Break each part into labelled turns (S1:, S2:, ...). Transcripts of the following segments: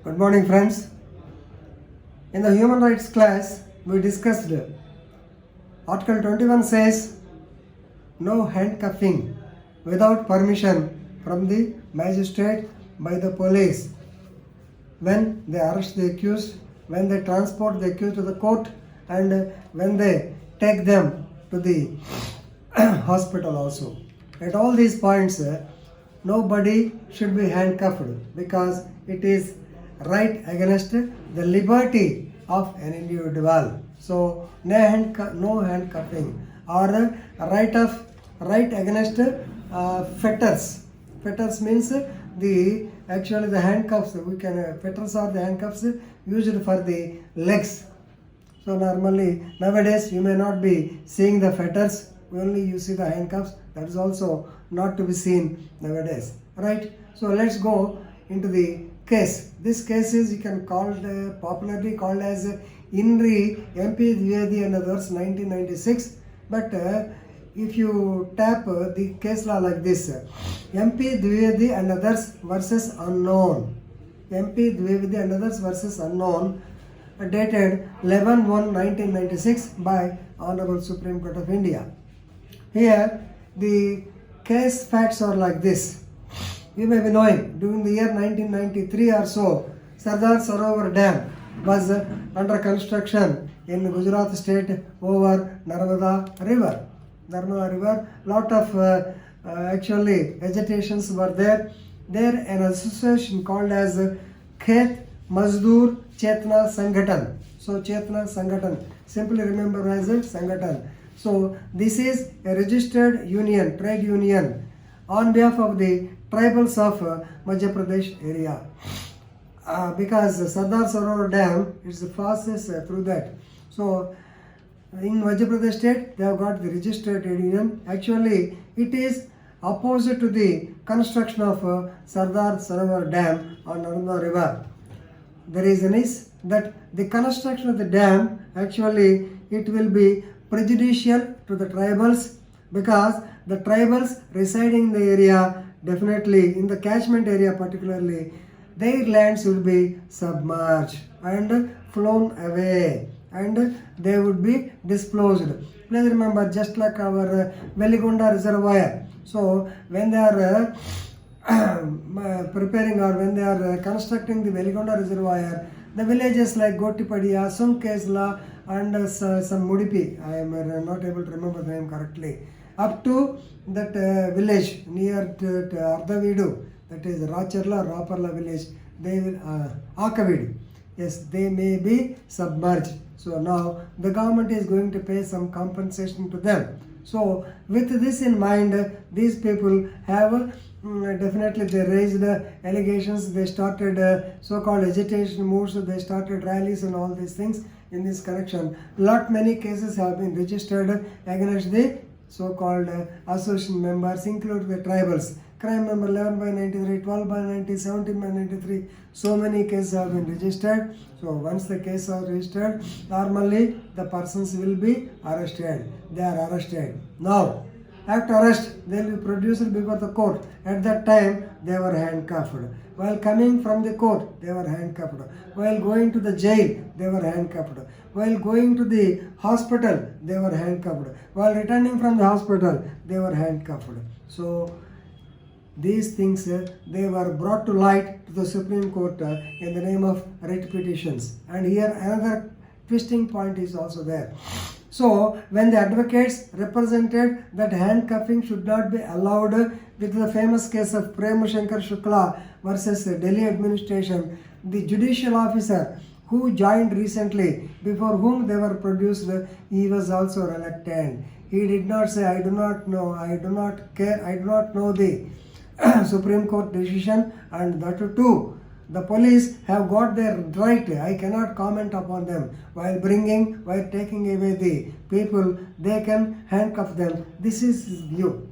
S1: Good morning, friends. In the human rights class, we discussed Article 21 says no handcuffing without permission from the magistrate by the police when they arrest the accused, when they transport the accused to the court, and when they take them to the hospital also. At all these points, nobody should be handcuffed because it is right against the liberty of an individual. So no handcuffing or right against fetters. Fetters means the handcuffs. Fetters are the handcuffs used for the legs. So normally nowadays you may not be seeing the fetters, only you see the handcuffs. That is also not to be seen nowadays, right? So let's go into the case. This case is popularly called as INRI MP Dwivedi and others 1996. But if you tap the case law like this, MP Dwivedi and others versus unknown. MP Dwivedi and others versus unknown, dated 11/1/1996 by Honorable Supreme Court of India. Here the case facts are like this. You may be knowing, during the year 1993 or so, Sardar Sarovar Dam was under construction in Gujarat state over Narmada River. Lot of agitations were there. There an association called as Khet Mazdoor Chetna Sanghatan. So Chetna Sanghatan, simply remember as a Sanghatan. So this is a registered union, trade union, on behalf of the tribals of Madhya Pradesh area. Because Sardar Sarovar Dam is the fastest through that. So in Madhya Pradesh state, they have got the registered trade union. Actually, it is opposite to the construction of Sardar Sarovar Dam on Narmada River. The reason is that the construction of the dam, actually it will be prejudicial to the tribals, because the tribals residing in the area, definitely in the catchment area particularly, their lands will be submerged and flown away and they would be disclosed. Please remember, just like our Veligonda reservoir. So when they are preparing or when they are constructing the Veligonda reservoir, the villages like Gotipadia, Sunkesla and some Mudipi, I am not able to remember the name correctly, up to that village near to Ardavidu, that is Racharla, Raparla village, they will Akavidu. Yes, they may be submerged. So now the government is going to pay some compensation to them. So with this in mind, these people have definitely they raised allegations, they started so-called agitation moves, they started rallies and all these things in this connection. Many cases have been registered against the so-called association members, including the tribals. Crime number 11/93, 12/90, 17/93, so many cases have been registered. So once the cases are registered, normally the persons will be arrested. They are arrested. Now, after arrest, they will be produced before the court. At that time, they were handcuffed. While coming from the court, they were handcuffed. While going to the jail, they were handcuffed. While going to the hospital, they were handcuffed. While returning from the hospital, they were handcuffed. So these things, they were brought to light to the Supreme Court in the name of writ petitions. And here another twisting point is also there. So when the advocates represented that handcuffing should not be allowed with the famous case of Prem Shankar Shukla versus Delhi administration, the judicial officer who joined recently, before whom they were produced, he was also reluctant. He did not say, I do not know, I do not care, I do not know the Supreme Court decision, and that too, the police have got their right, I cannot comment upon them. While taking away the people, they can handcuff them. This is his view.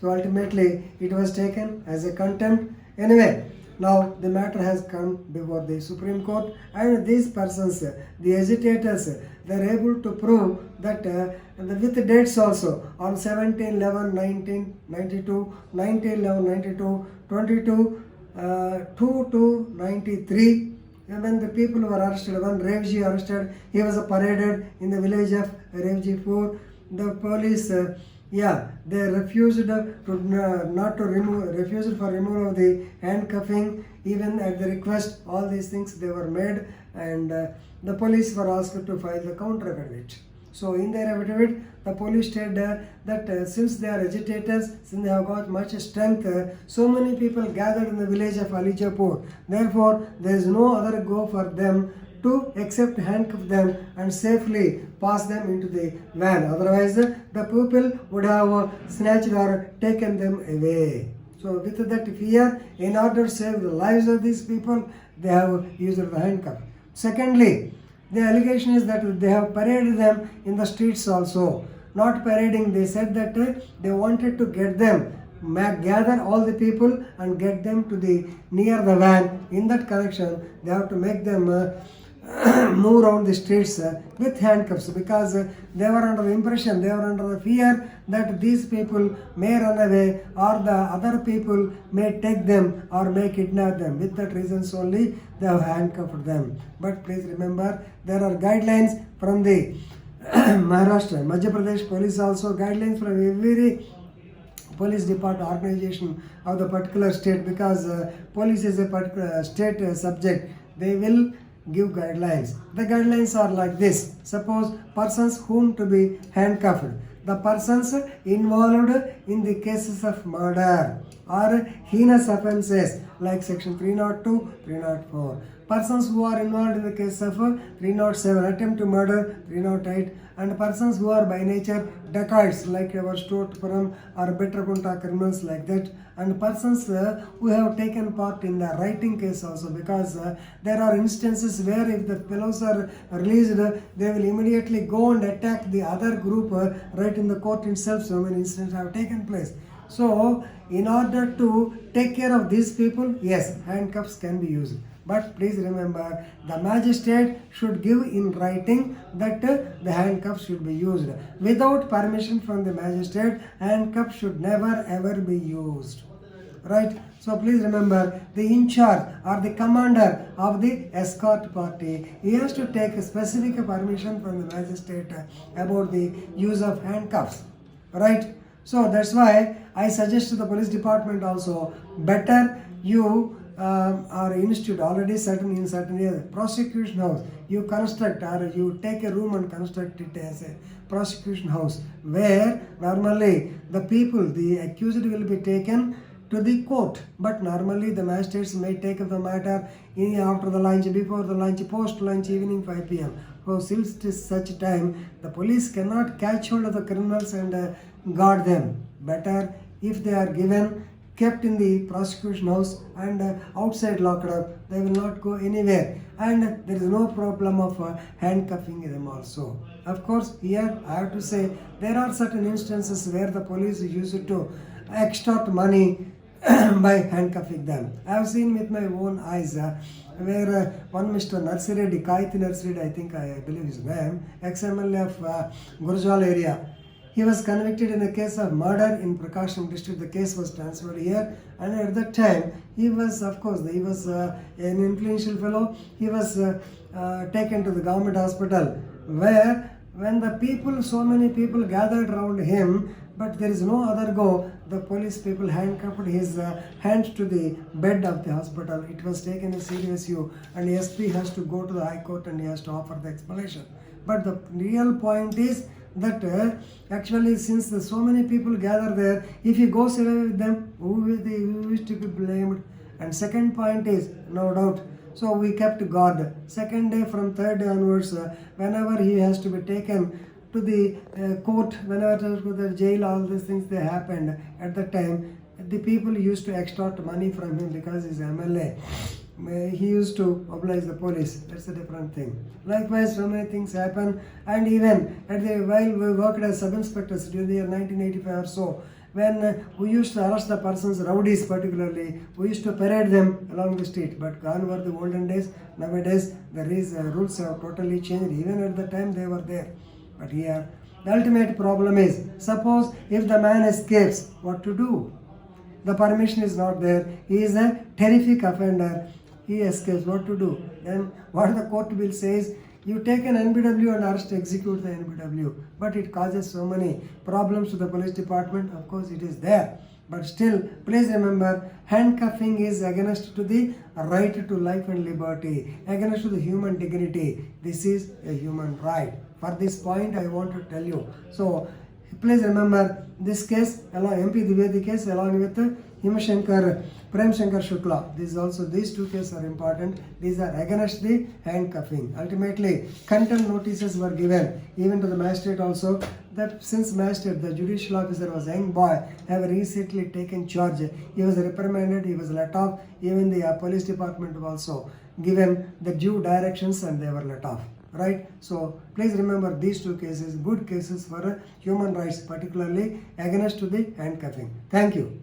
S1: So ultimately, it was taken as a contempt. Anyway, now the matter has come before the Supreme Court, and these persons, the agitators, they are able to prove that with the dates also on 17/11/1992, 19/11/92, 22 2 to 93. When the people were arrested, one Revji arrested, he was paraded in the village of Revji 4. The police, they refused refused for removal of the handcuffing. Even at the request, all these things they were made, and the police were asked to file the counter affidavit. So in their affidavit, the police said that since they are agitators, since they have got much strength, so many people gathered in the village of Alijapur. Therefore, there is no other go for them to except handcuff them and safely pass them into the van. Otherwise, the people would have snatched or taken them away. So with that fear, in order to save the lives of these people, they have used the handcuff. Secondly, the allegation is that they have paraded them in the streets also. Not parading, they said that they wanted to get them, gather all the people and get them to the near the van. In that connection, they have to make them move around the streets with handcuffs, because they were under the impression, they were under the fear that these people may run away or the other people may take them or may kidnap them. With that reasons only they have handcuffed them. But please remember, there are guidelines from the Maharashtra, Madhya Pradesh police, also guidelines from every police department organization of the particular state, because police is a particular state subject. They will give guidelines. The guidelines are like this. Suppose persons whom to be handcuffed, the persons involved in the cases of murder or heinous offences like section 302, 304. Persons who are involved in the case of 307, attempt to murder, 308, and persons who are by nature dacoits like our Stotpuram or Betrakunta criminals like that, and persons who have taken part in the writing case also, because there are instances where if the fellows are released, they will immediately go and attack the other group right in the court itself. So many incidents have taken place. So in order to take care of these people, yes, handcuffs can be used. But please remember, the magistrate should give in writing that the handcuffs should be used. Without permission from the magistrate, handcuffs should never ever be used. Right? So please remember, the in charge or the commander of the escort party, he has to take a specific permission from the magistrate about the use of handcuffs. Right? So that's why I suggest to the police department also, better you or institute already certain in certain areas, prosecution house, you construct or you take a room and construct it as a prosecution house, where normally the people, the accused will be taken to the court, but normally the magistrates may take up the matter in after the lunch, before the lunch, post lunch, evening 5 p.m. So since such time, the police cannot catch hold of the criminals and guard them. Better if they are given, kept in the prosecution house and outside locked up, they will not go anywhere, and there is no problem of handcuffing them also. Of course, here I have to say, there are certain instances where the police use it to extort money by handcuffing them. I have seen with my own eyes where one Mr. Narsireddy, Kaiti Narsireddy, I believe his name, ex-MLA of Gurjal area. He was convicted in a case of murder in Prakasham district. The case was transferred here, and at that time he was, of course, he was an influential fellow. He was taken to the government hospital, where when the people, so many people gathered around him, but there is no other go, the police people handcuffed his hands to the bed of the hospital. It was taken a serious view, and SP has to go to the High Court and he has to offer the explanation. But the real point is that actually, since so many people gather there, if he goes away with them, who is to be blamed? And second point is, no doubt, so we kept guard. Second day, from third day onwards, whenever he has to be taken to the court, whenever to the jail, all these things they happened. At that time, the people used to extort money from him because he's MLA. He used to oblige the police. That's a different thing. Likewise, so many things happen, and even while we worked as sub-inspectors during the year 1985 or so, when we used to arrest the persons, rowdies particularly, we used to parade them along the street. But gone were the olden days. Nowadays, the rules have totally changed. Even at the time, they were there. But here, the ultimate problem is, suppose if the man escapes, what to do? the permission is not there, he is a terrific offender, he escapes. What to do? Then what the court will say is, you take an NBW and arrest, execute the NBW. But it causes so many problems to the police department. Of course, it is there. But still, please remember, handcuffing is against to the right to life and liberty, against to the human dignity. This is a human right. For this point, I want to tell you. So, please remember this case, along MP Dwivedi case, along with Himashankar, Prem Shankar Shukla. These two cases are important. These are against the handcuffing. Ultimately, contempt notices were given even to the magistrate also. That since magistrate, the judicial officer was a young boy, have recently taken charge. He was reprimanded, he was let off. Even the police department was also given the due directions and they were let off. Right? So please remember these two cases, good cases for human rights, particularly against to the handcuffing. Thank you.